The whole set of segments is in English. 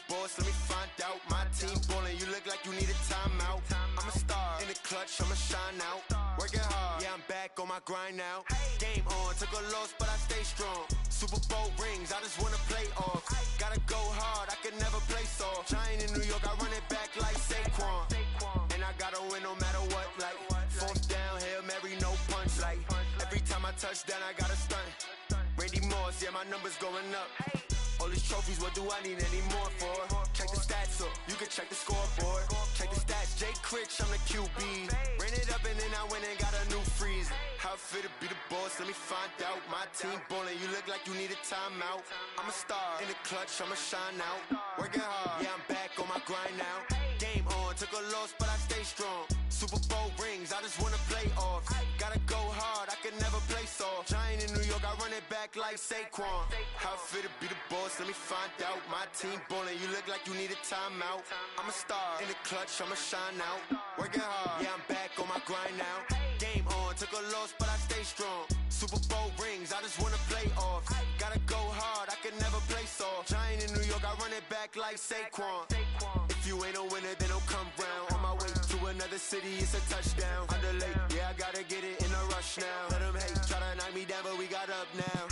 boss, let me find out. My team ballin', you look like you need a timeout. I'm a star in the clutch, I'ma shine out. Working hard, yeah, I'm back on my grind now. Game on, took a loss, but I stay strong. Super Bowl rings, I just wanna play off. Gotta go hard, I can never play soft. Giant in New York, I run it back like Saquon. And I gotta win no matter what, like fourth down, Hail Mary, no punch. Like every time I touch down, I gotta stunt. Randy Moss, yeah, my numbers going up. All these trophies, what do I need any more for? Check the stats up, you can check the scoreboard. Check the stats, Jake Critch, I'm the QB. Ran it up and then I went and got a new freeze. How it fit to be the boss, let me find out. My team ballin', you look like you need a timeout. I'm a star in the clutch, I'ma shine out. Working hard, yeah, I'm back on my grind now. Game on, took a loss, but I stay strong. Super Bowl rings, I just wanna play off. Gotta go hard, I can never play soft. Giant in New York, I run it back like Saquon. How it fit to be the boss, let me find out. My team ballin', you look like you need a timeout. I'm a star in the clutch, I'ma shine out. Working hard, yeah, I'm back on my grind now. Game on, took a loss, but I stay strong. Super Bowl rings, I just wanna play off. Gotta go hard, I can never play soft. Giant in New York, I run it back like Saquon. If you ain't a winner, then don't come round. On my way to another city, it's a touchdown. Underlay, yeah, I gotta get it in a rush now. Let them hate, try to knock me down, but we got up now.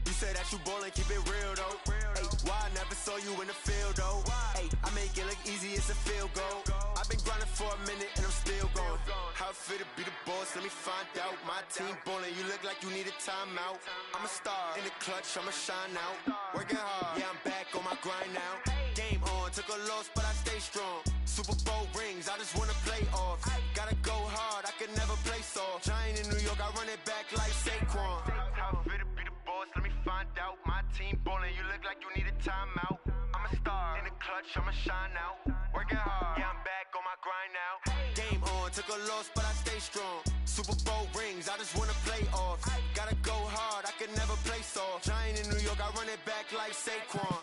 You say that you ballin', keep it real though. Hey, why I never saw you in the field though? Hey, I make it look easy, it's a field goal. I've been grinding for a minute and I'm still going. How it fit to be the boss, let me find out. My team ballin', you look like you need a timeout. I'm a star in the clutch, I'ma shine out. Working hard, yeah, I'm back on my grind now. Game on, took a loss, but I stay strong. Super Bowl rings, I just wanna play off. Gotta go hard, I can never play soft. Giant in New York, I run it back like Saquon. How it fit to be the boss, let me find out. My team ballin', you look like you need a timeout. I'm a star in the clutch, I'ma shine out. Working hard, yeah, I'm back on my grind now. Game on, took a loss, but I stay strong. Super Bowl rings, I just wanna play off. Gotta go hard, I can never play soft. Giant in New York, I run it back like Saquon.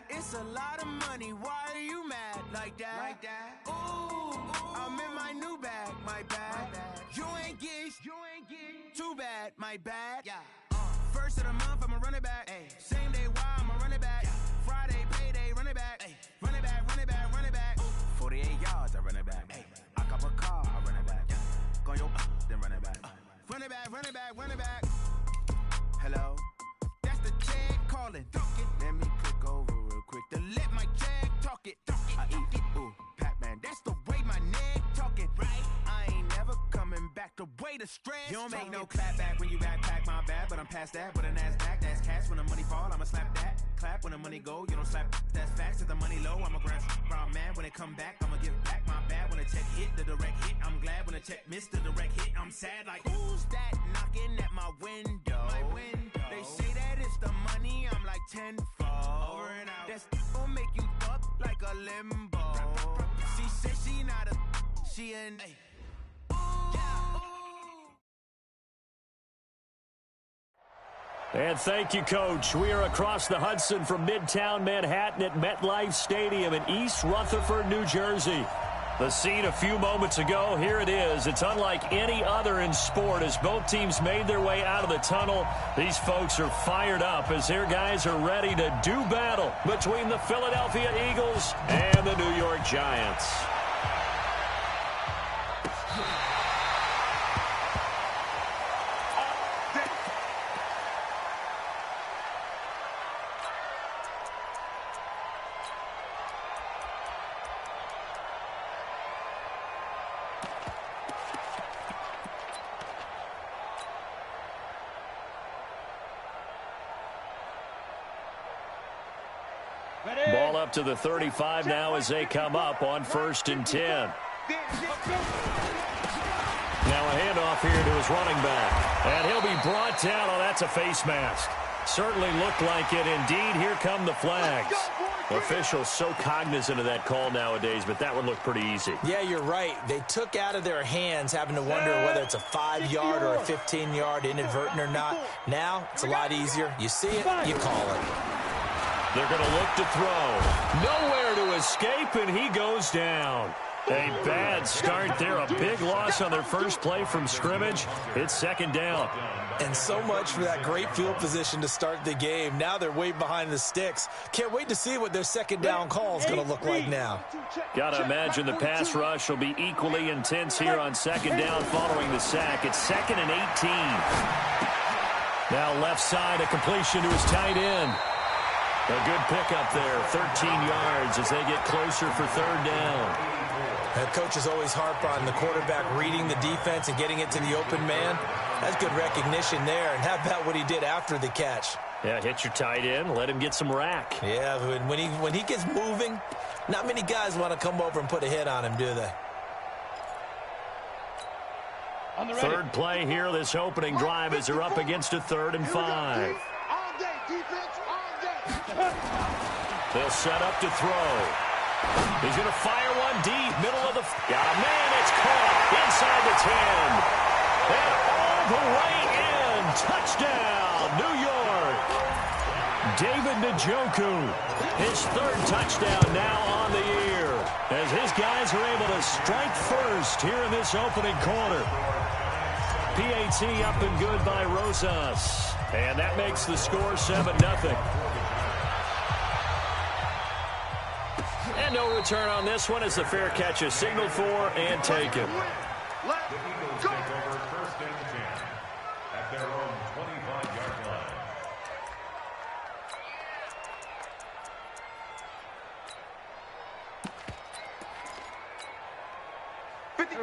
It's a lot of money, why are you mad like that? Ooh, I'm in my new bag, my bad. You ain't getting too bad, my bad. First of the month, I'ma run it back. Same day, why I'ma run it back. Friday, payday, run it back. Run it back, run it back, run it back. 48 yards, I run it back. I cop a car, I run it back. Go yo, then run it back. Run it back, run it back, run it back. Hello? That's the check calling. Let me click over real quick to let my check talk it. I eat it, ooh, Pac-Man. That's the way my neck talking. Right? I ain't never coming back the way the stress. You don't make no clap back when you backpack, my bad. But I'm past that with a NASDAQ. That's cash when the money fall, I'ma slap that. Clap when the money go, you don't slap. That's facts. If the money low, I'ma grab brown man. When it come back, I'ma give back my bad. When the check hit, the direct hit. I'm glad when the check missed the direct hit. I'm sad like, who's that knocking at my window? My window. They say that it's the money, I'm like tenfold. Over and out. That's gon' make you up like a limbo. She said she not a, she an. And thank you, Coach. We are across the Hudson from Midtown Manhattan at MetLife Stadium in East Rutherford, New Jersey. The scene a few moments ago, here it is. It's unlike any other in sport as both teams made their way out of the tunnel. These folks are fired up as their guys are ready to do battle between the Philadelphia Eagles and the New York Giants. Ball up to the 35 now as they come up on 1st and 10. Now a handoff here to his running back. And he'll be brought down. Oh, that's a face mask. Certainly looked like it. Indeed, here come the flags. Officials so cognizant of that call nowadays, but that one looked pretty easy. Yeah, you're right. They took out of their hands having to wonder whether it's a 5-yard or a 15-yard inadvertent or not. Now, it's a lot easier. You see it, you call it. They're going to look to throw. Nowhere to escape, and he goes down. A bad start there. A big loss on their first play from scrimmage. It's second down. And so much for that great field position to start the game. Now they're way behind the sticks. Can't wait to see what their second down call is going to look like now. Got to imagine the pass rush will be equally intense here on second down following the sack. It's 2nd and 18. Now left side, a completion to his tight end. A good pickup there, 13 yards as they get closer for third down. Coaches always harp on the quarterback reading the defense and getting it to the open man. That's good recognition there. And how about what he did after the catch? Yeah, hit your tight end, let him get some rack. Yeah, when he gets moving, not many guys want to come over and put a hit on him, do they? Third play here, this opening drive as they're up against a 3rd and 5. They'll set up to throw. He's going to fire one deep, middle of the... Got a man, it's caught inside the 10. And all the way in. Touchdown, New York. David Njoku, his 3rd touchdown now on the year, as his guys are able to strike first here in this opening quarter. PAT up and good by Rosas. And that makes the score 7-0. And no return on this one as the fair catch is signaled for and taken. Let's go. First and 10 at their own 25-yard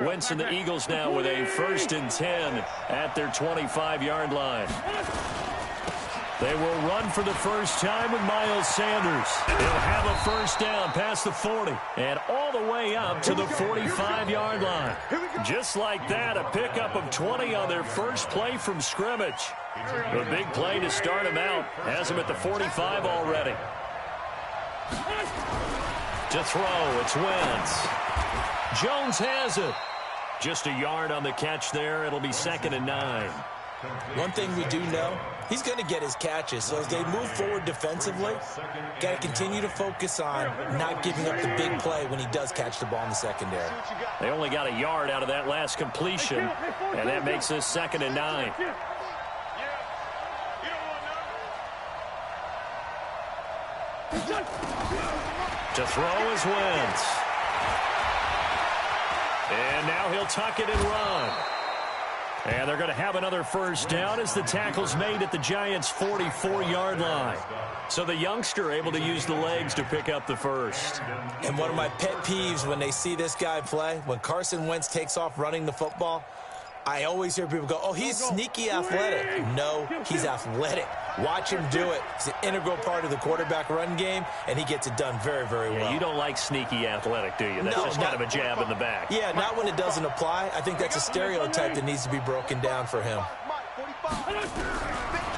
line. Wentz and the Eagles now with a 1st and 10 at their 25-yard line. They will run for the first time with Miles Sanders. He'll have a first down past the 40 and all the way up to the 45-yard line. Just like that, a pickup of 20 on their first play from scrimmage. A big play to start him out. Has him at the 45 already. To throw, it's Wentz. Jones has it. Just a yard on the catch there. It'll be 2nd and 9. One thing we do know, he's going to get his catches. So as they move forward defensively, got to continue to focus on not giving up the big play when he does catch the ball in the secondary. They only got a yard out of that last completion, and that makes this 2nd and 9. To throw is Wentz. And now he'll tuck it and run. And they're going to have another first down as the tackle's made at the Giants' 44-yard line. So the youngster able to use the legs to pick up the first. And one of my pet peeves when they see this guy play, when Carson Wentz takes off running the football, I always hear people go, oh, he's sneaky athletic. No, he's athletic. Watch him do it. It's an integral part of the quarterback run game, and he gets it done very, very well. You don't like sneaky athletic, do you? That's just kind of a jab in the back. Yeah, not when it doesn't apply. I think that's a stereotype that needs to be broken down for him.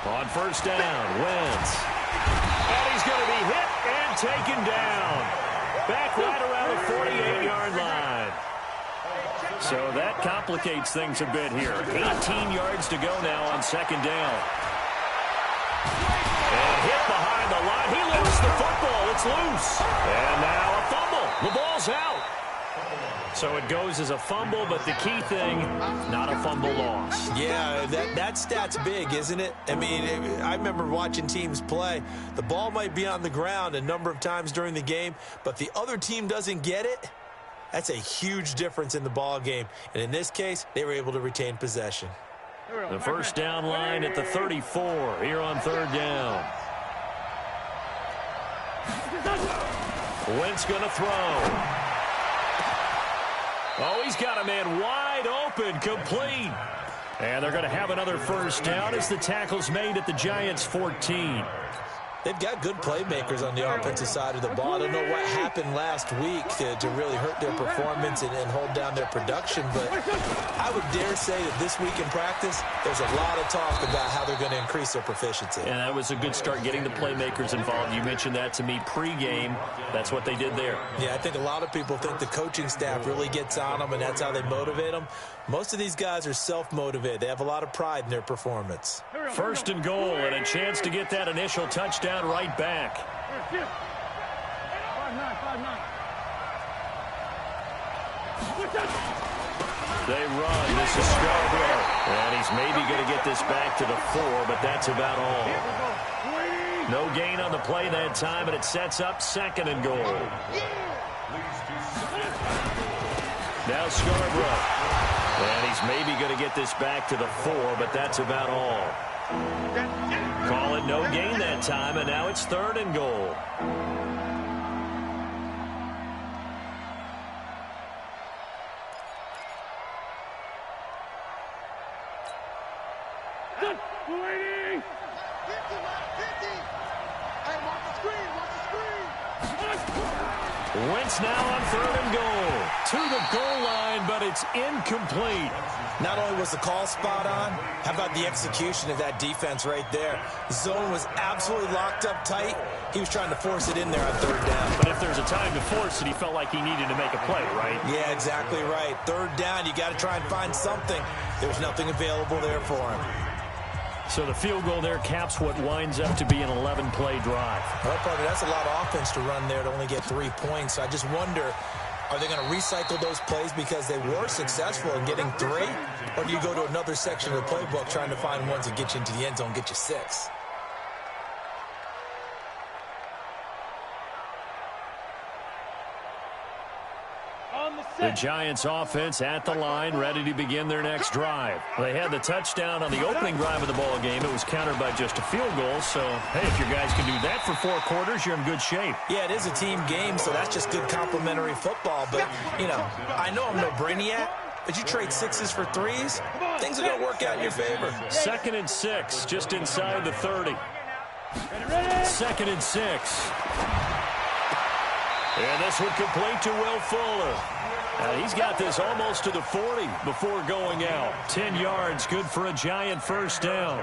On first down, Wentz. And he's going to be hit and taken down. Back right around the 48-yard line. So that complicates things a bit here. 18 yards to go now on second down. And hit behind the line. He lost the football. It's loose. And now a fumble. The ball's out. So it goes as a fumble, but the key thing, not a fumble loss. Yeah, that stat's big, isn't it? I mean, I remember watching teams play. The ball might be on the ground a number of times during the game, but the other team doesn't get it. That's a huge difference in the ball game. And in this case, they were able to retain possession. The first down line at the 34 here on third down. Wentz going to throw. Oh, he's got a man wide open, complete. And they're going to have another first down as the tackle's made at the Giants' 14. They've got good playmakers on the offensive side of the ball. I don't know what happened last week to really hurt their performance and hold down their production, but I would dare say that this week in practice, there's a lot of talk about how they're going to increase their proficiency. And that was a good start, getting the playmakers involved. You mentioned that to me pregame. That's what they did there. Yeah, I think a lot of people think the coaching staff really gets on them, and that's how they motivate them. Most of these guys are self-motivated. They have a lot of pride in their performance. First and goal, and a chance to get that initial touchdown right back. They run. This is Scarborough. And he's maybe going to get this back to the 4, but that's about all. No gain on the play that time, and it sets up second and goal. Now Scarborough. And he's maybe going to get this back to the 4, but that's about all. Call it no gain that time, and now it's third and goal. Wentz now on third and goal. To the goal line, but it's incomplete. Not only was the call spot on, how about the execution of that defense right there? Zone was absolutely locked up tight. He was trying to force it in there on third down. But if there's a time to force it, he felt like he needed to make a play, right? Yeah, exactly right. Third down, you got to try and find something. There's nothing available there for him. So the field goal there caps what winds up to be an 11-play drive. Well, partner, that's a lot of offense to run there to only get 3 points. So I just wonder, are they going to recycle those plays because they were successful in getting 3? Or do you go to another section of the playbook trying to find ones that get you into the end zone, get you 6? The Giants offense at the line, ready to begin their next drive. They had the touchdown on the opening drive of the ball game. It was countered by just a field goal. So, hey, if your guys can do that for 4 quarters, you're in good shape. Yeah, it is a team game, so that's just good complementary football. But, you know, I know I'm no brainiac, but you trade 6s for 3s, things are going to work out in your favor. 2nd and 6, just inside the 30. 2nd and 6. And this one complete to Will Fuller. He's got this almost to the 40 before going out. 10 yards, good for a Giant first down.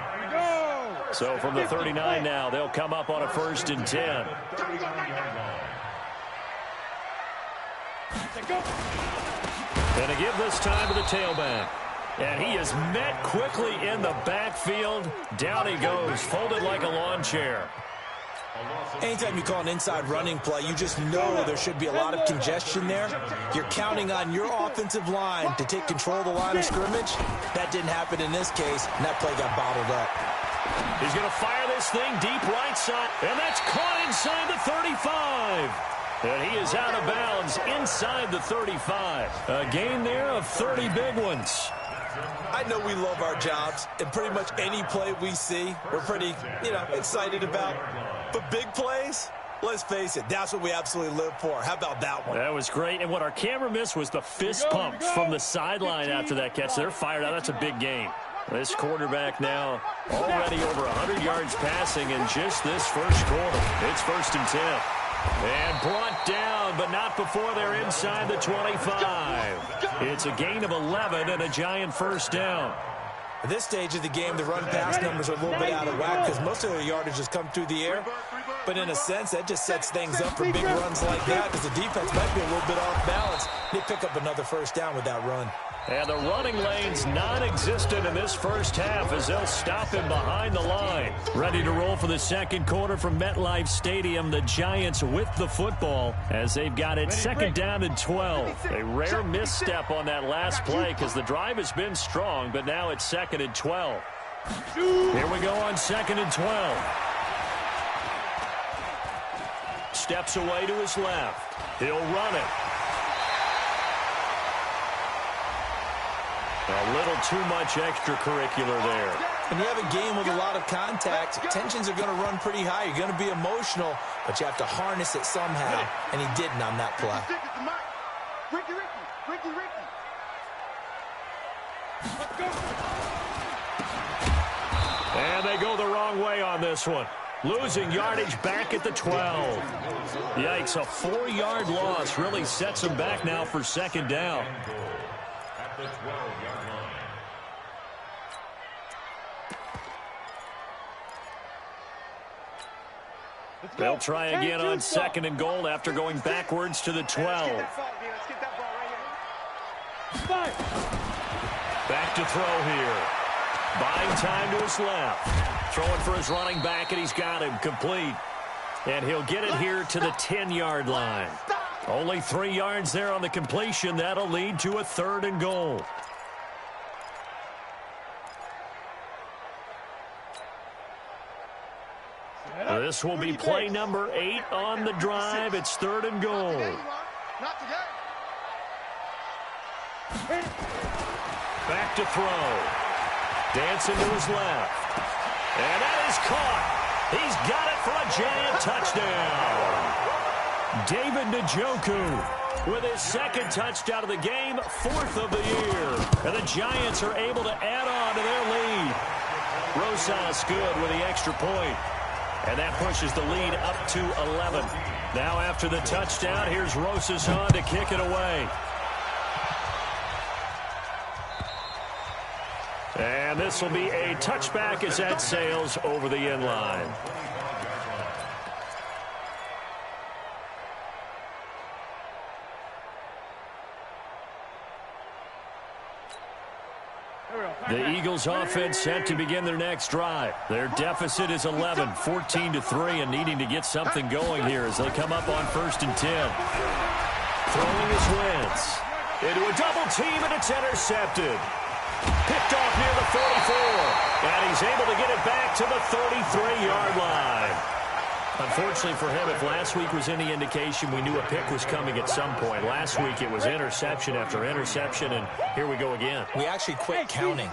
So from the 39 now, they'll come up on a 1st and 10. And a give this time to the tailback. And he is met quickly in the backfield. Down he goes, folded like a lawn chair. Anytime you call an inside running play, you just know there should be a lot of congestion there. You're counting on your offensive line to take control of the line of scrimmage. That didn't happen in this case, and that play got bottled up. He's going to fire this thing deep right side, and that's caught inside the 35. And he is out of bounds inside the 35. A gain there of 30 big ones. I know we love our jobs, and pretty much any play we see, we're pretty, excited about. But big plays, let's face it, that's what we absolutely live for. How about that one? That was great. And what our camera missed was the fist pumps from the sideline after that catch. They're fired out. That's a big game. This quarterback now already over 100 yards passing in just this first quarter. It's 1st and 10. And brought down, but not before they're inside the 25. It's a gain of 11 and a Giant first down. At this stage of the game, the run-pass numbers are a little bit out of whack because most of their yardage has come through the air. But in a sense, that just sets things up for big runs like that because the defense might be a little bit off balance. They pick up another first down with that run. And the running lane's non-existent in this first half as they'll stop him behind the line. Ready to roll for the second quarter from MetLife Stadium. The Giants with the football as they've got it 2nd down and 12. A rare misstep on that last play because the drive has been strong, but now it's 2nd and 12. Here we go on 2nd and 12. Steps away to his left. He'll run it. A little too much extracurricular there. When you have a game with a lot of contact, tensions are going to run pretty high. You're going to be emotional, but you have to harness it somehow, and he didn't on that play. And they go the wrong way on this one. Losing yardage back at the 12. Yikes, a 4-yard loss really sets them back now for second down. At the 12-yard line. They'll try again on second and goal after going backwards to the 12. Back to throw here. Buying time to his left. Throwing for his running back, and he's got him complete. And he'll get it here to the 10-yard line. Only 3 yards there on the completion. That'll lead to a 3rd and goal. This will be play number 8 on the drive. It's 3rd and goal. Back to throw. Dancing to his left. And that is caught. He's got it for a giant touchdown. David Njoku with his 2nd touchdown of the game, 4th of the year. And the Giants are able to add on to their lead. Rosas good with the extra point. And that pushes the lead up to 11. Now after the touchdown, here's Rosas on to kick it away. And this will be a touchback as that sails over the end line. The Eagles offense set to begin their next drive. Their deficit is 11, 14-3, and needing to get something going here as they come up on 1st and 10. Throwing his Wentz into a double team, and it's intercepted. Picked off near the 44, and he's able to get it back to the 33-yard line. Unfortunately for him, if last week was any indication, we knew a pick was coming at some point. Last week it was interception after interception, and here we go again. We actually quit counting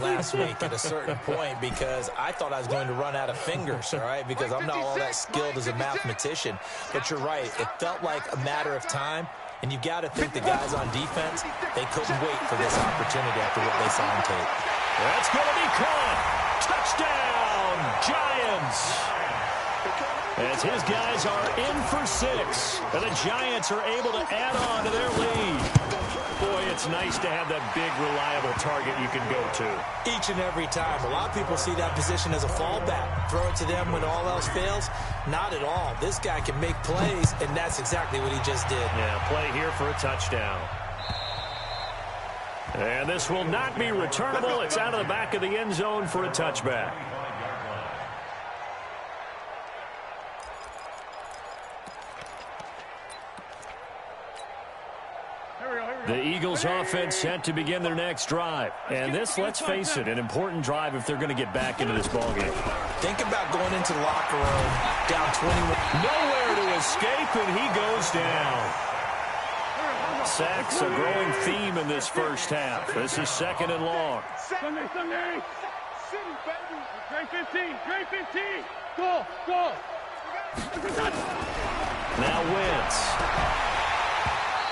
last week at a certain point because I thought I was going to run out of fingers, all right, because I'm not all that skilled as a mathematician. But you're right. It felt like a matter of time, and you've got to think the guys on defense, they couldn't wait for this opportunity after what they saw on tape. That's going to be caught. Touchdown, Giants. As his guys are in for 6, and the Giants are able to add on to their lead. Boy, it's nice to have that big, reliable target you can go to. Each and every time. A lot of people see that position as a fallback. Throw it to them when all else fails. Not at all. This guy can make plays, and that's exactly what he just did. Yeah, play here for a touchdown. And this will not be returnable. It's out of the back of the end zone for a touchback. The Eagles offense set to begin their next drive. And this, let's face it, an important drive if they're going to get back into this ballgame. Think about going into the locker room down 21. Nowhere to escape, and he goes down. Sacks a growing theme in this first half. This is 2nd and long. Sunday. Trey 15. Go. Now Wentz.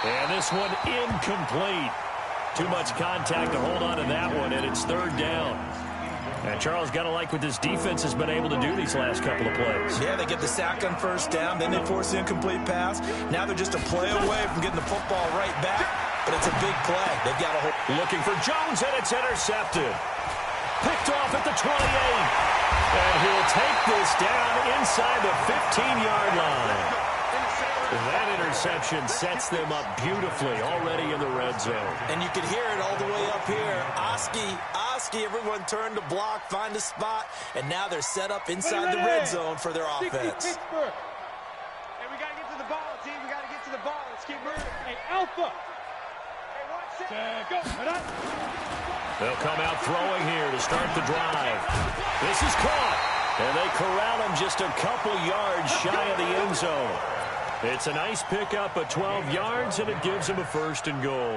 And this one incomplete. Too much contact to hold on to that one, and it's 3rd down. And Charles, got to like what this defense has been able to do these last couple of plays. Yeah, they get the sack on 1st down, then they force the incomplete pass. Now they're just a play away from getting the football right back, but it's a big play. They've got to hold. Looking for Jones, and it's intercepted. Picked off at the 28. And he'll take this down inside the 15-yard line. That interception sets them up beautifully already in the red zone. And you can hear it all the way up here. Oski, everyone turned to block, find a spot, and now they're set up inside the red zone for their offense. Hey, we got to get to the ball, team. We got to get to the ball. Let's keep moving. Hey, Alpha. Hey, watch it. Go. They'll come out throwing here to start the drive. This is caught. And they corral him just a couple yards shy of the end zone. It's a nice pickup of 12 yards, and it gives him a 1st and goal.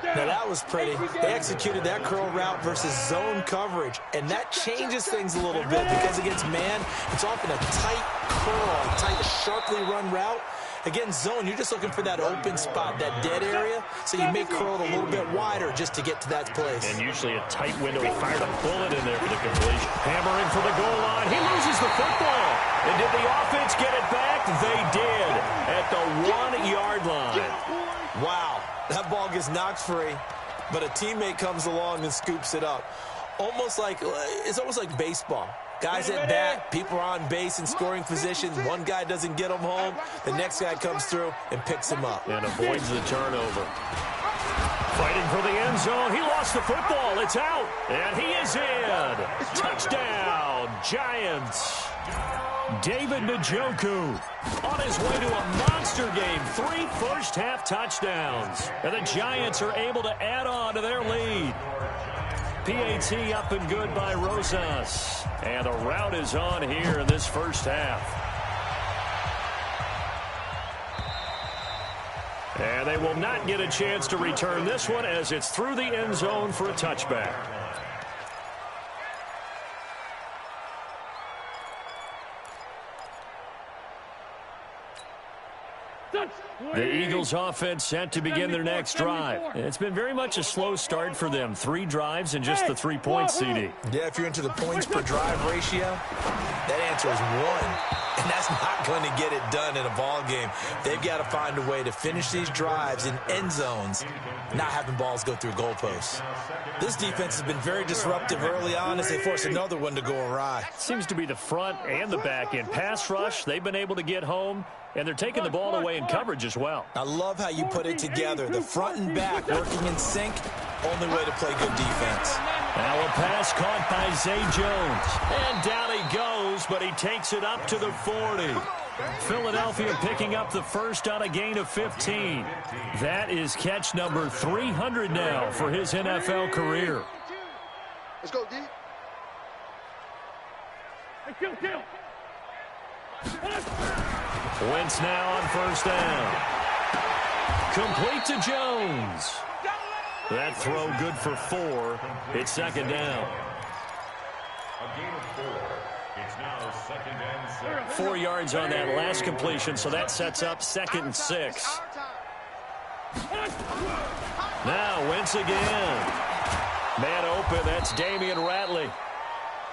Now, that was pretty. They executed that curl route versus zone coverage, and that changes things a little bit because against man, it's often a tight curl, tight, sharply run route. Again, zone, you're just looking for that open spot, that dead area, so you may curl it a little bit wider just to get to that place. And usually a tight window. He fired a bullet in there for the completion. Hammering for the goal line. He loses the football. And did the offense get it back? They did at the 1-yard line. Wow, that ball gets knocked free, but a teammate comes along and scoops it up. It's almost like baseball. Guys at bat, people are on base in scoring positions. One guy doesn't get them home. The next guy comes through and picks him up. And avoids the turnover. Fighting for the end zone. He lost the football. It's out. And he is in. Touchdown, Giants. David Njoku on his way to a monster game. 3 first-half touchdowns. And the Giants are able to add on to their lead. PAT up and good by Rosas. And the rout is on here in this first half. And they will not get a chance to return this one as it's through the end zone for a touchback. The Eagles offense set to begin their next drive. It's been very much a slow start for them. 3 drives and just the 3 points, CD. Yeah, if you're into the points per drive ratio, that answer is 1. And that's not going to get it done in a ball game. They've got to find a way to finish these drives in end zones, not having balls go through goalposts. This defense has been very disruptive early on as they force another one to go awry. Seems to be the front and the back end. Pass rush, they've been able to get home, and they're taking the ball away in coverage as well. I love how you put it together. The front and back working in sync, only way to play good defense. Now a pass caught by Zay Jones. And down he goes, but he takes it up to the 40. Philadelphia picking up the first on a gain of 15. That is catch number 300 now for his NFL career. Let's go, D. Wentz now on first down. Complete to Jones. That throw good for 4. It's second down. A gain of 4. It's now second and 6. 4 yards on that last completion, so that sets up 2nd and 6. Now Wentz again. Man open, that's Damian Ratley.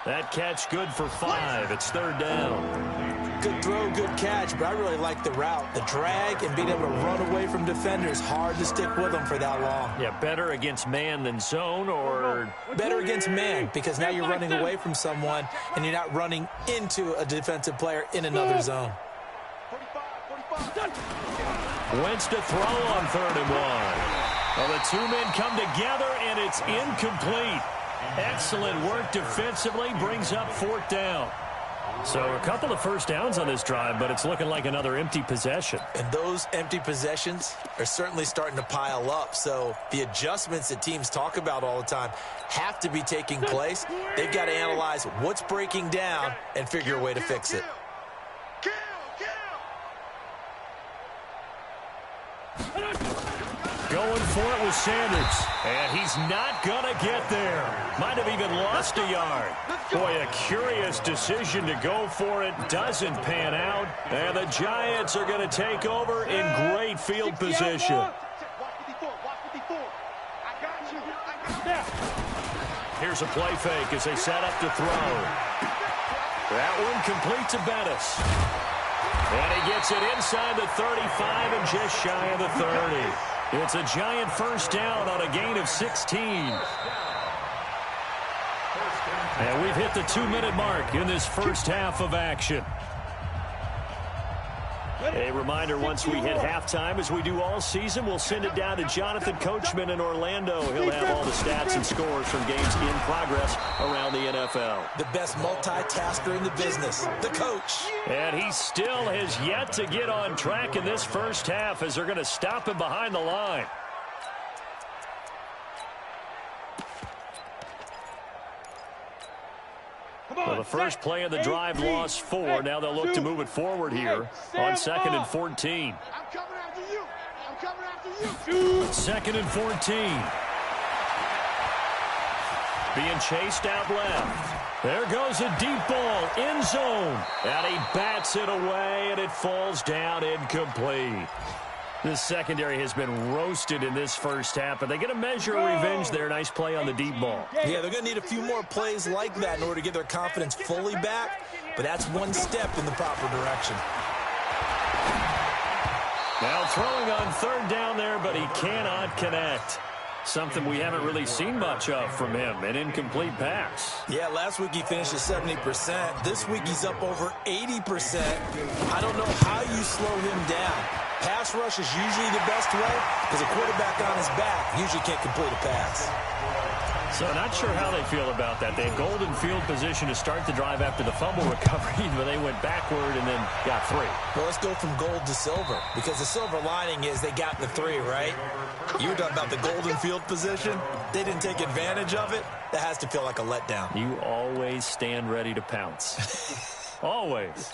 That catch good for 5. It's 3rd down. Good throw, good catch, but I really like the route. The drag and being able to run away from defenders, hard to stick with them for that long. Yeah, better against man than zone, or? Better against man, because now you're running away from someone and you're not running into a defensive player in another zone. Wentz to throw on 3rd and 1. Well, the 2 men come together, and it's incomplete. Excellent work defensively, brings up 4th down. So a couple of first downs on this drive, but it's looking like another empty possession. And those empty possessions are certainly starting to pile up. So the adjustments that teams talk about all the time have to be taking place. They've got to analyze what's breaking down and figure a way to fix it. Going for it with Sanders. And he's not going to get there. Might have even lost a yard. Boy, a curious decision to go for it. Doesn't pan out. And the Giants are going to take over in great field position. Here's a play fake as they set up to throw. That one complete to Bettis. And he gets it inside the 35 and just shy of the 30. It's a Giant first down on a gain of 16. And we've hit the 2-minute mark in this first half of action. A reminder, once we hit halftime, as we do all season, we'll send it down to Jonathan Coachman in Orlando. He'll have all the stats and scores from games in progress around the NFL. The best multitasker in the business, the coach. And he still has yet to get on track in this first half as they're going to stop him behind the line. Well, the first play of the drive lost 4. Now they'll look to move it forward here on 2nd and 14. I'm coming after you. I'm coming after you. 2nd and 14. Being chased out left. There goes a deep ball, end zone. And he bats it away, and it falls down incomplete. This secondary has been roasted in this first half, but they get a measure of revenge there. Nice play on the deep ball. Yeah, they're going to need a few more plays like that in order to get their confidence fully back, but that's one step in the proper direction. Now throwing on third down there, but he cannot connect. Something we haven't really seen much of from him, an incomplete pass. Yeah, last week he finished at 70%. This week he's up over 80%. I don't know how you slow him down. Pass rush is usually the best way because a quarterback on his back usually can't complete a pass. So not sure how they feel about that. They had golden field position to start the drive after the fumble recovery, but they went backward and then got 3. Well, let's go from gold to silver because the silver lining is they got the 3, right? You were talking about the golden field position. They didn't take advantage of it. That has to feel like a letdown. You always stand ready to pounce. Always.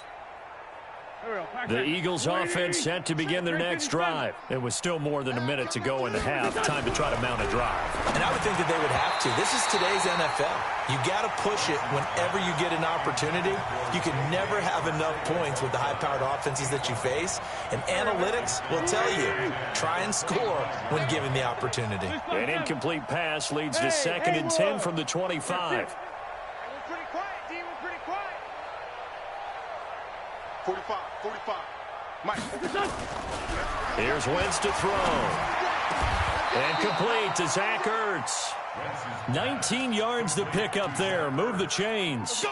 The Eagles offense set to begin their next drive. It was still more than a minute to go in the half. Time to try to mount a drive. And I would think that they would have to. This is today's NFL. You got to push it whenever you get an opportunity. You can never have enough points with the high-powered offenses that you face. And analytics will tell you, try and score when given the opportunity. An incomplete pass leads to 2nd and 10 from the 25. 45. Mike. Here's Wentz to throw. And complete to Zach Ertz. 19 yards to pick up there. Move the chains.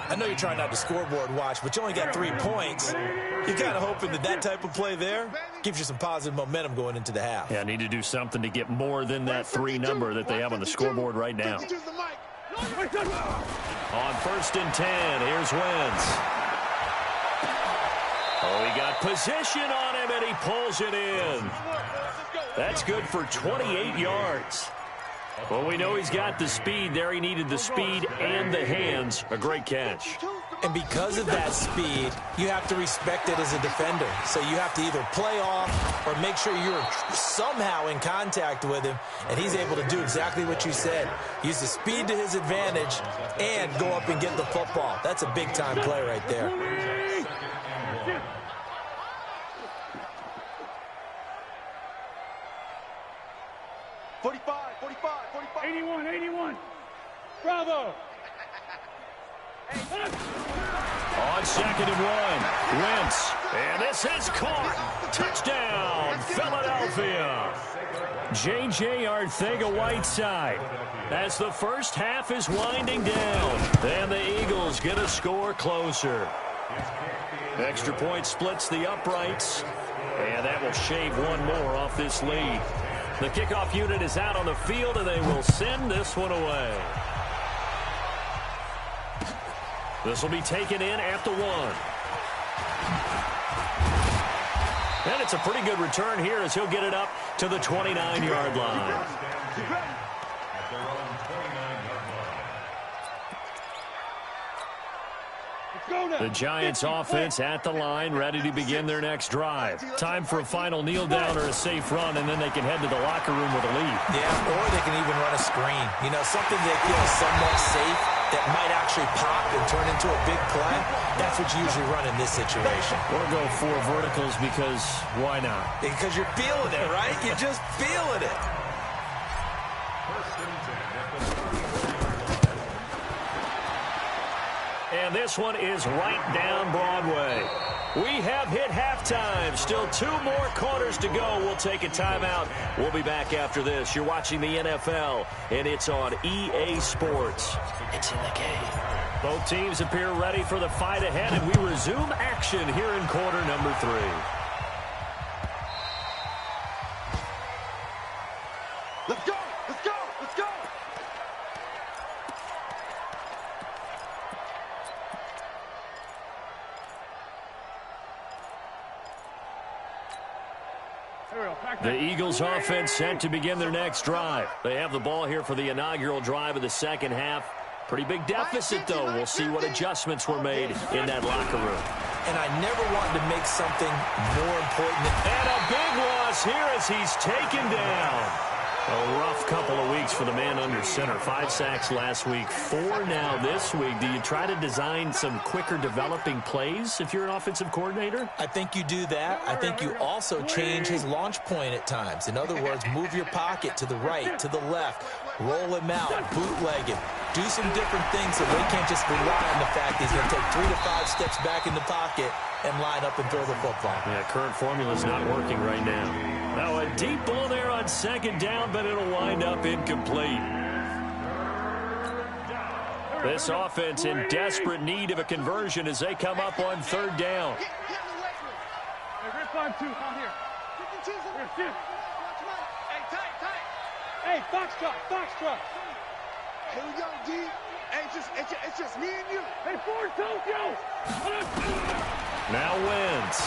I know you're trying not to scoreboard watch, but you only got 3 points. You're kind of hoping that type of play there gives you some positive momentum going into the half. Yeah, need to do something to get more than that 3 number that they have on the scoreboard right now. On 1st and 10, here's Wentz. Oh, he got position on him, and he pulls it in. That's good for 28 yards. Well, we know he's got the speed there. He needed the speed and the hands. A great catch. And because of that speed, you have to respect it as a defender. So you have to either play off or make sure you're somehow in contact with him, and he's able to do exactly what you said. Use the speed to his advantage and go up and get the football. That's a big-time play right there. 45. 81. Bravo. On 2nd and 1, Wentz. And this is caught. Touchdown, Philadelphia. J.J. Arcega-Whiteside. As the first half is winding down, and the Eagles get a score closer. Extra point splits the uprights, and that will shave 1 more off this lead. The kickoff unit is out on the field, and they will send this one away. This will be taken in after 1. And it's a pretty good return here as he'll get it up to the 29-yard line. The Giants offense at the line, ready to begin their next drive. Time for a final kneel down or a safe run, and then they can head to the locker room with a lead. Yeah, or they can even run a screen. You know, something that feels somewhat safe that might actually pop and turn into a big play. That's what you usually run in this situation. Or go 4 verticals because why not? Because you're feeling it, right? You're just feeling it. And this one is right down Broadway. We have hit halftime. Still 2 more quarters to go. We'll take a timeout. We'll be back after this. You're watching the NFL, and it's on EA Sports. It's in the game. Both teams appear ready for the fight ahead, and we resume action here in quarter number 3. Let's go. The Eagles offense set to begin their next drive. They have the ball here for the inaugural drive of the second half. Pretty big deficit, though. We'll see what adjustments were made in that locker room. And I never wanted to make something more important. And a big loss here as he's taken down. A rough couple of weeks for the man under center. 5 sacks last week, 4 now this week. Do you try to design some quicker developing plays if you're an offensive coordinator? I think you do that. I think you also change his launch point at times. In other words, move your pocket to the right, to the left, roll him out, bootleg him. Do some different things so they can't just rely on the fact he's going to take 3 to 5 steps back in the pocket and line up and throw the football. Yeah, current formula's not working right now. Now a deep ball there on second down, but it'll wind up incomplete. This offense in desperate need of a conversion as they come up on third down. Hey, Rip 5-2, out here. Here. Hey, tight. Hey, Foxtrot. Here we go, D. Hey, it's just me and you. Hey, Ford Tokyo. Now wins.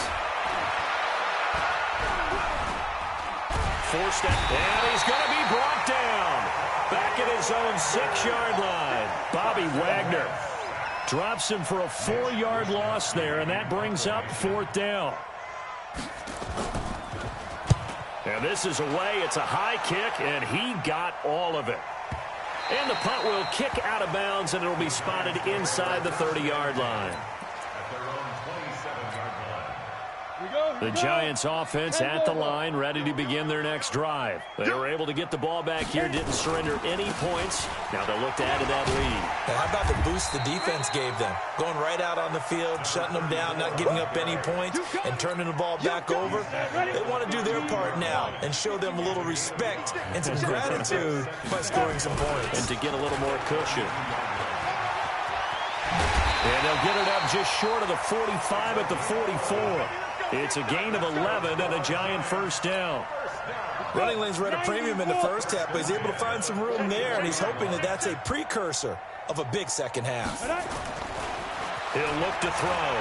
Forced out, and he's going to be brought down. Back at his own 6-yard line. Bobby Wagner drops him for a 4-yard loss there, and that brings up fourth down. And this is away. It's a high kick, and he got all of it. And the punt will kick out of bounds, and it'll be spotted inside the 30-yard line. The Giants offense at the line, ready to begin their next drive. They were able to get the ball back here, didn't surrender any points. Now they'll look to add to that lead. And how about the boost the defense gave them? Going right out on the field, shutting them down, not giving up any points, and turning the ball back over. They want to do their part now and show them a little respect and some gratitude by scoring some points. And to get a little more cushion. And they'll get it up just short of the 45 at the 44. It's a gain of 11 and a Giant first down. Running lanes were at a premium in the first half, but he's able to find some room there, and he's hoping that that's a precursor of a big second half. He'll look to throw.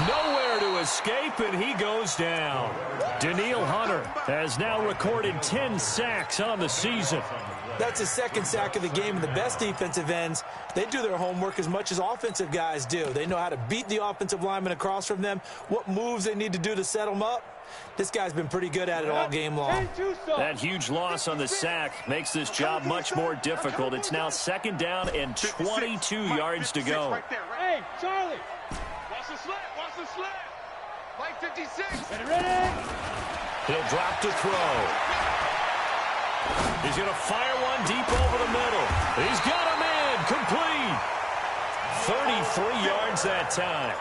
Nowhere to escape, and he goes down. Daniil Hunter has now recorded 10 sacks on the season. That's his second sack of the game, and the best defensive ends, they do their homework as much as offensive guys do. They know how to beat the offensive lineman across from them, what moves they need to do to set them up. This guy's been pretty good at it all game long. That huge loss on the sack makes this job much more difficult. It's now second down and 22 yards to go. Hey, Charlie. Watch the sled. Mike 56. Ready? He'll drop to throw. He's going to fire one deep over the middle. He's got a man complete. 33 yards that time.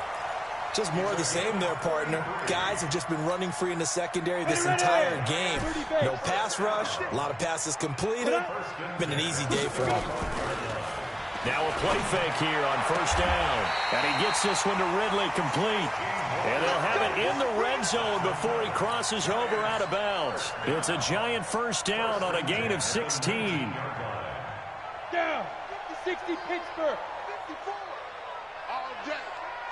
Just more of the same there, partner. Guys have just been running free in the secondary this entire game. No pass rush, a lot of passes completed. Been an easy day for him. Now a play fake here on first down. And he gets this one to Ridley complete. And they'll have it in the red zone before he crosses over out of bounds. It's a Giant first down on a gain of 16. Down. 60 Pittsburgh. 54.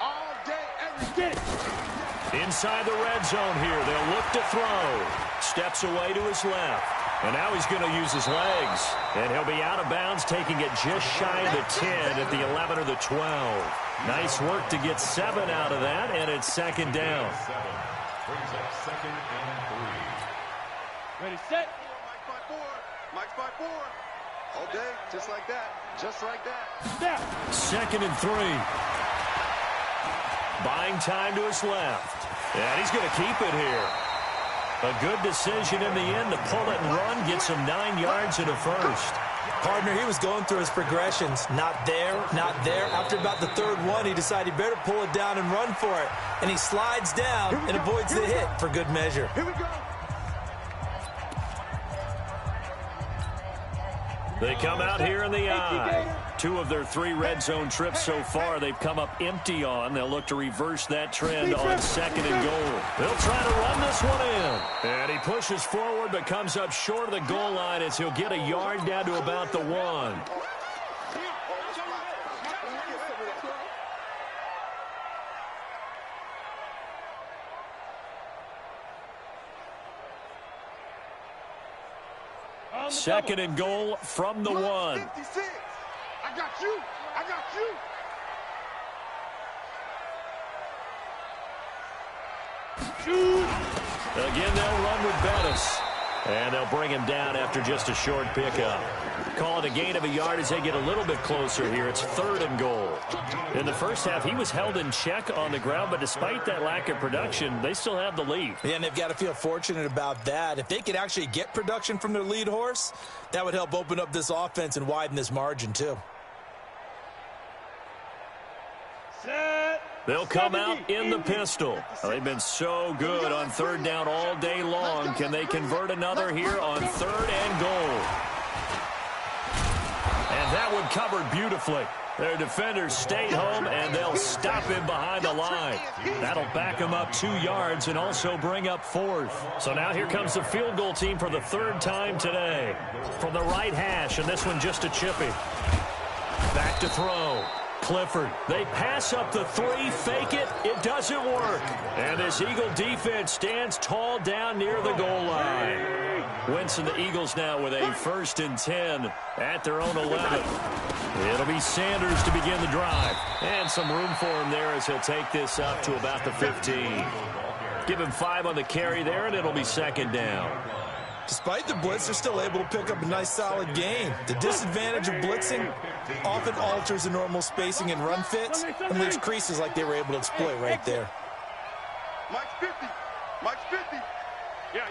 All day, every day. Get it. Inside the red zone here. They'll look to throw. Steps away to his left. And now he's going to use his legs. And he'll be out of bounds, taking it just shy of the 10 at the 11 or the 12. Nice work to get 7 out of that, and it's second down. Brings up second and 3. Ready, set. Mike's by 4. All day, just like that. Just like that. Snap. Second and 3. Buying time to his left. And he's going to keep it here. A good decision in the end to pull it and run, get some 9 yards and a first. Partner, he was going through his progressions. Not there, not there. After about the third one, he decided he better pull it down and run for it. And he slides down and avoids the hit for good measure. Here we go. They come out here in the eye. 2 of their 3 red zone trips so far they've come up empty on. They'll look to reverse that trend on second and goal. They'll try to run this one in. And he pushes forward but comes up short of the goal line as he'll get a yard down to about the 1. Second and goal from the 1. 56. I got you. Again, they'll run with Bettis. And they'll bring him down after just a short pickup. Call it a gain of a yard as they get a little bit closer here. It's 3rd and goal. In the first half, he was held in check on the ground, but despite that lack of production, they still have the lead. Yeah, and they've got to feel fortunate about that. If they could actually get production from their lead horse, that would help open up this offense and widen this margin too. They'll come out in the pistol. They've been so good on 3rd down all day long. Can they convert another here on 3rd and goal? And that one covered beautifully. Their defenders stayed home, and they'll stop him behind the line. That'll back him up 2 yards and also bring up 4th. So now here comes the field goal team for the 3rd time today. From the right hash, and this one just a chippy. Back to throw. Clifford, they pass up the 3, fake it, it doesn't work. And this Eagle defense stands tall down near the goal line. Wentz and the Eagles now with a 1st and 10 at their own 11. It'll be Sanders to begin the drive. And some room for him there as he'll take this up to about the 15. Give him 5 on the carry there, and it'll be 2nd down. Despite the blitz, they're still able to pick up a nice, solid gain. The disadvantage of blitzing often alters the normal spacing and run fits and leaves creases like they were able to exploit right there. Mike's 50. Mike's 50. Yeah.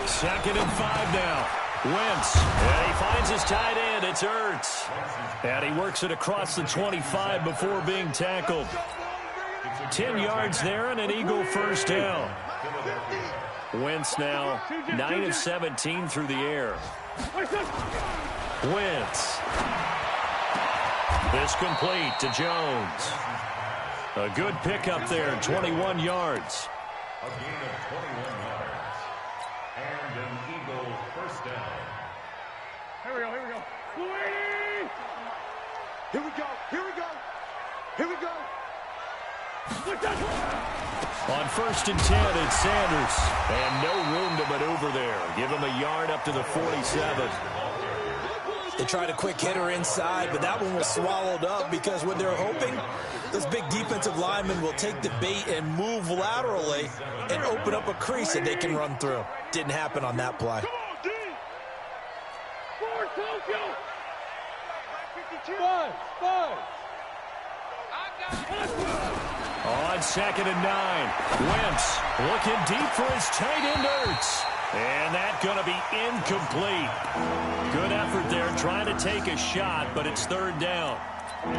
2nd and 5 now. Wentz, and he finds his tight end. It's Ertz. And he works it across the 25 before being tackled. 10 yards there and an Eagle 1st down. Wentz now 9 of 17 through the air. Wentz. This complete to Jones. A good pickup there, 21 yards. A gain of 21 yards. And an Eagle 1st down. Here we go. On 1st and 10, it's Sanders. And no room to maneuver there. Give him a yard up to the 47. They tried a quick hitter inside, but that one was swallowed up because what they're hoping, those big defensive linemen will take the bait and move laterally and open up a crease that they can run through. Didn't happen on that play. Come on, D. Forward, Tokyo. 5. On 2nd and 9, Wentz looking deep for his tight end Ertz. And that's going to be incomplete. Good effort there trying to take a shot, but it's 3rd down.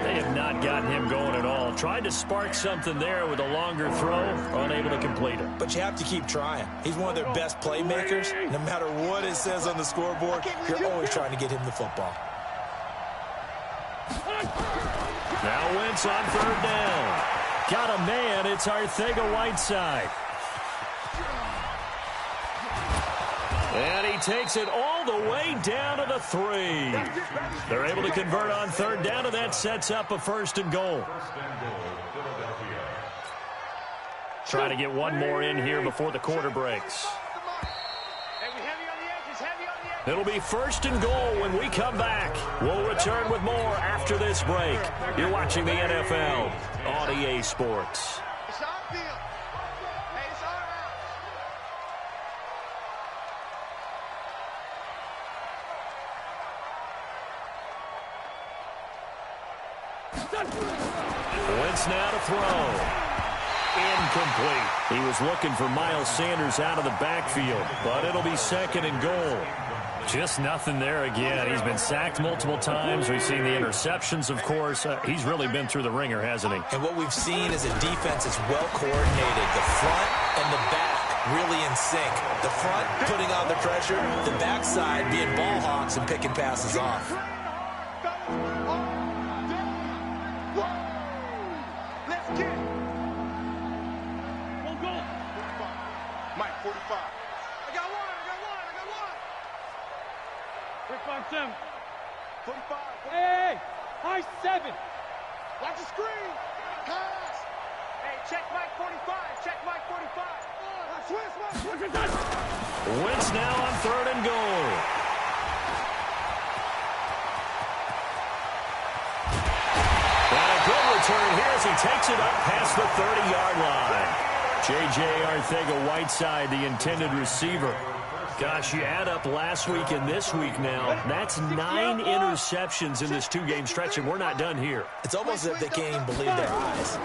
They have not gotten him going at all. Tried to spark something there with a longer throw, unable to complete it. But you have to keep trying. He's one of their best playmakers. No matter what it says on the scoreboard, you're always trying to get him the football. Now Wentz on 3rd down. Got a man, it's Arcega-Whiteside. And he takes it all the way down to the 3. They're able to convert on 3rd down, and that sets up a 1st and goal. Trying to get one more in here before the quarter breaks. It'll be 1st and goal when we come back. We'll return with more after this break. You're watching the NFL on EA Sports. It's our field. Hey, it's our house. Wentz now to throw. Incomplete. He was looking for Miles Sanders out of the backfield, but it'll be 2nd and goal. Just nothing there again. He's been sacked multiple times. We've seen the interceptions, of course. He's really been through the ringer, hasn't he? And what we've seen is a defense that's well coordinated. The front and the back really in sync. The front putting on the pressure, the backside being ball hawks and picking passes off. Let's get it. Go. Mike, 45. I got one. 357. 45. Hey, high 7. Watch the screen. Pass. Hey, check Mike 45. Wentz now on 3rd and goal. And a good return here as he takes it up past the 30-yard line. J.J. Arcega-Whiteside, the intended receiver. Gosh, you add up last week and this week now. That's 9 interceptions in this 2-game stretch, and we're not done here. It's almost as if they can't even believe their eyes.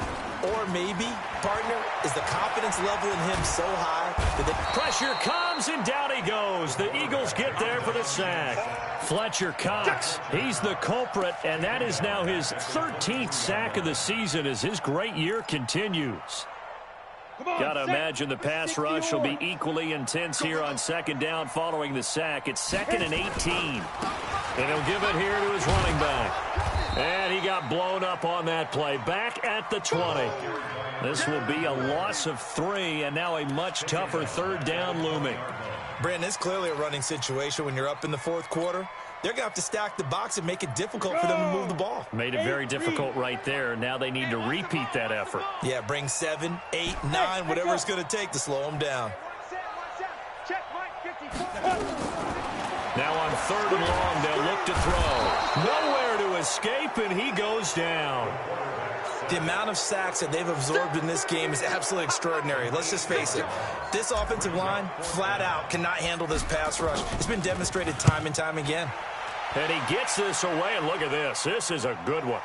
Or maybe, partner, is the confidence level in him so high that they... Pressure comes, and down he goes. The Eagles get there for the sack. Fletcher Cox, he's the culprit, and that is now his 13th sack of the season as his great year continues. Got to imagine the pass rush will be equally intense here on second down following the sack. It's 2nd and 18. And he'll give it here to his running back. And he got blown up on that play. Back at the 20. This will be a loss of 3, and now a much tougher 3rd down looming. Brandon, it's clearly a running situation when you're up in the 4th quarter. They're going to have to stack the box and make it difficult for them to move the ball. Made it very difficult right there. Now they need to repeat that effort. Yeah, bring 7, 8, 9, whatever it's going to take to slow them down. Now on 3rd and long, they'll look to throw. Nowhere to escape, and he goes down. The amount of sacks that they've absorbed in this game is absolutely extraordinary. Let's just face it. This offensive line, flat out, cannot handle this pass rush. It's been demonstrated time and time again. And he gets this away, and look at this. This is a good one.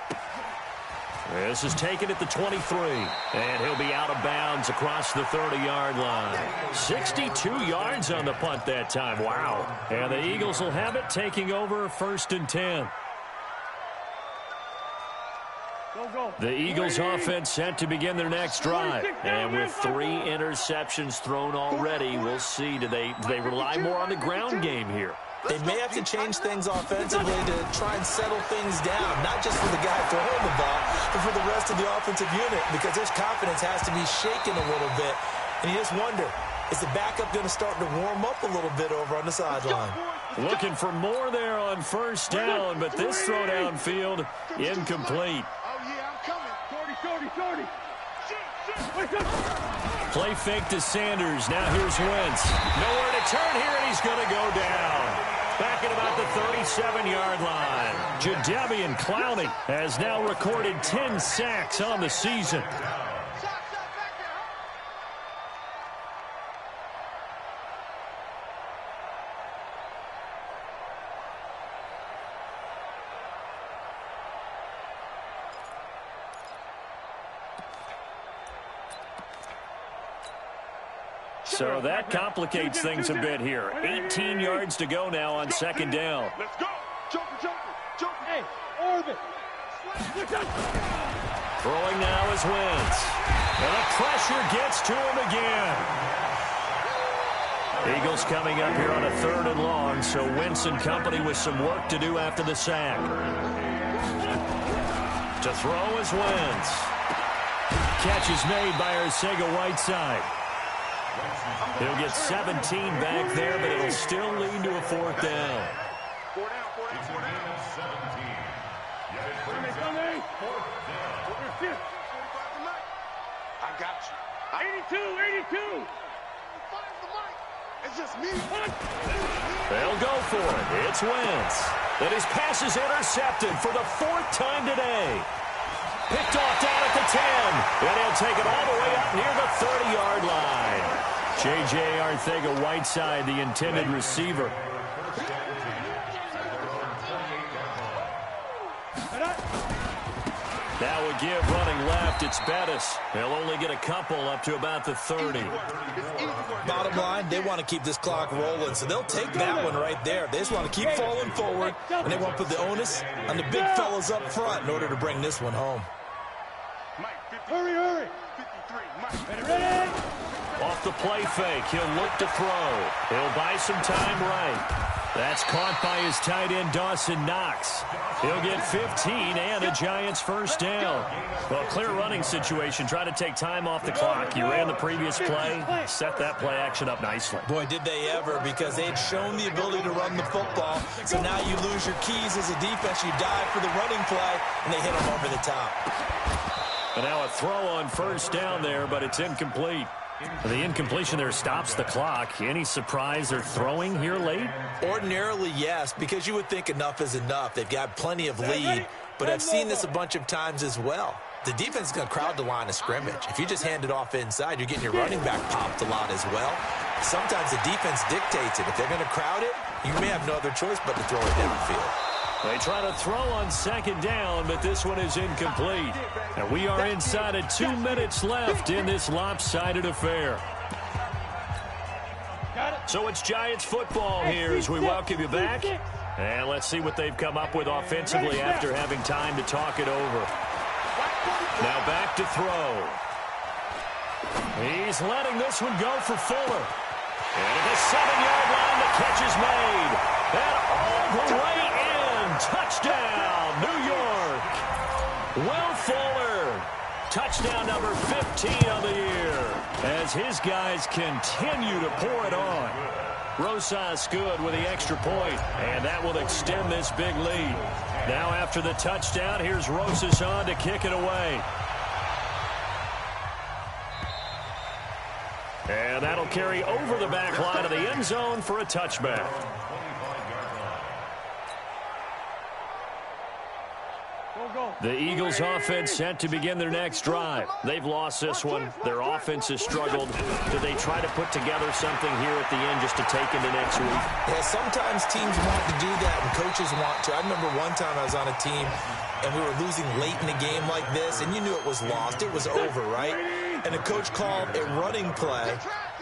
This is taken at the 23, and he'll be out of bounds across the 30-yard line. 62 yards on the punt that time. Wow. And the Eagles will have it, taking over 1st and 10. The Eagles offense set to begin their next drive. And with 3 interceptions thrown already, we'll see. Do they rely more on the ground game here? They may have to change things offensively to try and settle things down, not just for the guy throwing the ball, but for the rest of the offensive unit, because his confidence has to be shaken a little bit. And you just wonder, is the backup going to start to warm up a little bit over on the sideline? Looking for more there on 1st down, but this throw downfield, incomplete. Play fake to Sanders. Now here's Wentz. Nowhere to turn here, and he's going to go down. Back at about the 37-yard line. Jadeveon Clowney has now recorded 10 sacks on the season. So that complicates things a bit here. 18 yards to go now on 2nd down. Let's go. Joker. Hey, orbit. Throwing now is Wentz. And the pressure gets to him again. Eagles coming up here on a 3rd and long, so Wentz and company with some work to do after the sack. To throw is Wentz. Catch is made by Arcega-Whiteside. He'll get 17 back there, but it'll still lead to a 4th down. 4 down. It's a gain of 17. Yet it brings up 4th down. I got you. 82. It's just me. They'll go for it. It's Wentz. And his pass is intercepted for the 4th time today. Picked off down at the 10. And he'll take it all the way up near the 30-yard line. J.J. Arcega-Whiteside, the intended receiver. Now a give running left. It's Bettis. They'll only get a couple up to about the 30. Bottom line, they want to keep this clock rolling, so they'll take that one right there. They just want to keep falling forward, and they want to put the onus on the big fellas up front in order to bring this one home. Hurry. 53, Ready? Off the play fake, he'll look to throw. He'll buy some time right. That's caught by his tight end, Dawson Knox. He'll get 15 and a Giants 1st down. Well, clear running situation. Try to take time off the clock. You ran the previous play. Set that play action up nicely. Boy, did they ever, because they had shown the ability to run the football. So now you lose your keys as a defense. You dive for the running play, and they hit them over the top. And now a throw on 1st down there, but it's incomplete. The incompletion there stops the clock. Any surprise they're throwing here late? Ordinarily, yes, because you would think enough is enough. They've got plenty of lead, but I've seen this a bunch of times as well. The defense is going to crowd the line of scrimmage. If you just hand it off inside, you're getting your running back popped a lot as well. Sometimes the defense dictates it. If they're going to crowd it, you may have no other choice but to throw it downfield. They try to throw on second down, but this one is incomplete. And we are inside of 2 minutes left in this lopsided affair. So it's Giants football here as we welcome you back. And let's see what they've come up with offensively after having time to talk it over. Now back to throw. He's letting this one go for Fuller. And at the 7-yard line, the catch is made. And all the way in. Touchdown, New York. Will Fuller. Touchdown number 15 of the year. As his guys continue to pour it on. Rosas good with the extra point, and that will extend this big lead. Now after the touchdown, here's Rosas on to kick it away. And that'll carry over the back line of the end zone for a touchback. The Eagles offense set to begin their next drive. They've lost this one. Their offense has struggled. Do they try to put together something here at the end just to take into next week? Yeah, sometimes teams want to do that and coaches want to. I remember one time I was on a team and we were losing late in a game like this, and you knew it was lost. It was over, right? And the coach called a running play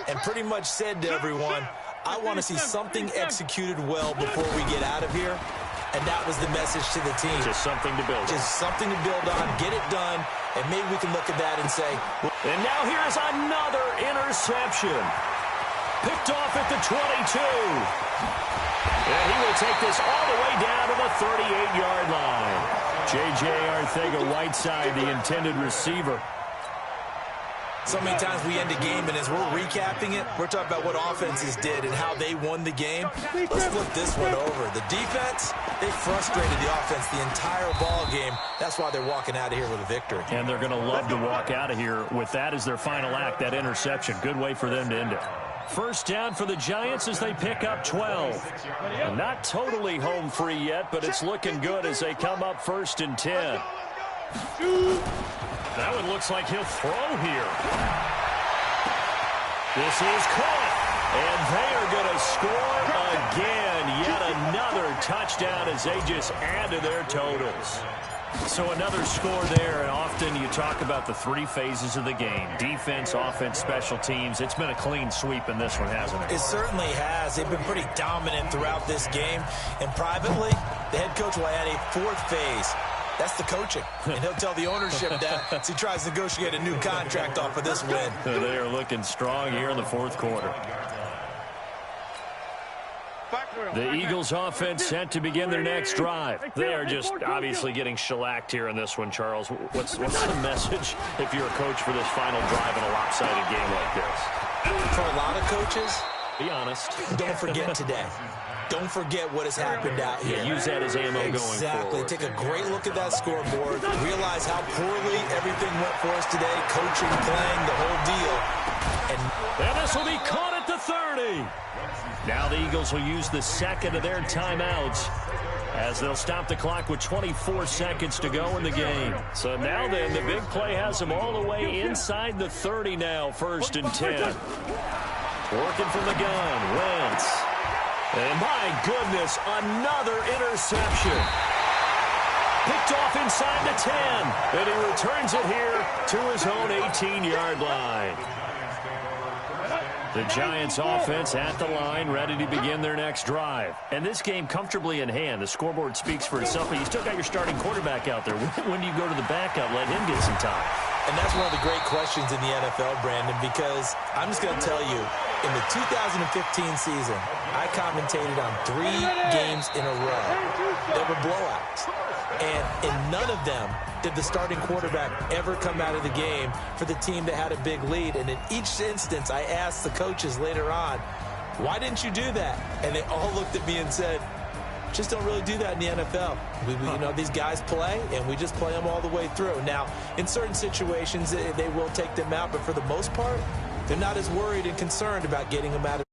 and pretty much said to everyone, I want to see something executed well before we get out of here. And that was the message to the team. Just something to build on. Just something to build on, get it done, and maybe we can look at that and say. And now here's another interception. Picked off at the 22. And he will take this all the way down to the 38-yard line. J.J. Arcega-Whiteside, the intended receiver. So many times we end a game, and as we're recapping it, we're talking about what offenses did and how they won the game. Let's flip this one over. The defense, they frustrated the offense the entire ball game. That's why they're walking out of here with a victory. And they're going to love to walk out of here with that as their final act, that interception. Good way for them to end it. First down for the Giants as they pick up 12. Not totally home free yet, but it's looking good as they come up 1st and 10. That one looks like he'll throw here. This is caught. And they are going to score again. Yet another touchdown as they just add to their totals. So another score there, and often you talk about the 3 phases of the game. Defense, offense, special teams. It's been a clean sweep in this one, hasn't it? It certainly has. They've been pretty dominant throughout this game. And privately, the head coach will add a 4th phase. That's the coaching. And he'll tell the ownership that as he tries to negotiate a new contract off of this win. They are looking strong here in the 4th quarter. The Eagles offense set to begin their next drive. They are just obviously getting shellacked here in this one, Charles. What's the message if you're a coach for this final drive in a lopsided game like this? For a lot of coaches, be honest. Don't forget today. Don't forget what has happened out here. Yeah, use that as ammo going forward. Exactly. Take a great look at that scoreboard. Realize how poorly everything went for us today. Coaching, playing, the whole deal. And this will be caught at the 30. Now the Eagles will use the second of their timeouts as they'll stop the clock with 24 seconds to go in the game. So now then, the big play has them all the way inside the 30 now, 1st and 10. Working from the gun, Wentz. And my goodness, another interception. Picked off inside the 10. And he returns it here to his own 18-yard line. The Giants offense at the line, ready to begin their next drive. And this game comfortably in hand. The scoreboard speaks for itself, but you still got your starting quarterback out there. When do you go to the backup, let him get some time? And that's one of the great questions in the NFL, Brandon, because I'm just going to tell you, in the 2015 season, I commentated on 3 games in a row that were blowouts. And in none of them did the starting quarterback ever come out of the game for the team that had a big lead. And in each instance, I asked the coaches later on, why didn't you do that? And they all looked at me and said, just don't really do that in the NFL. You know, these guys play, and we just play them all the way through. Now, in certain situations, they will take them out, but for the most part, they're not as worried and concerned about getting them out of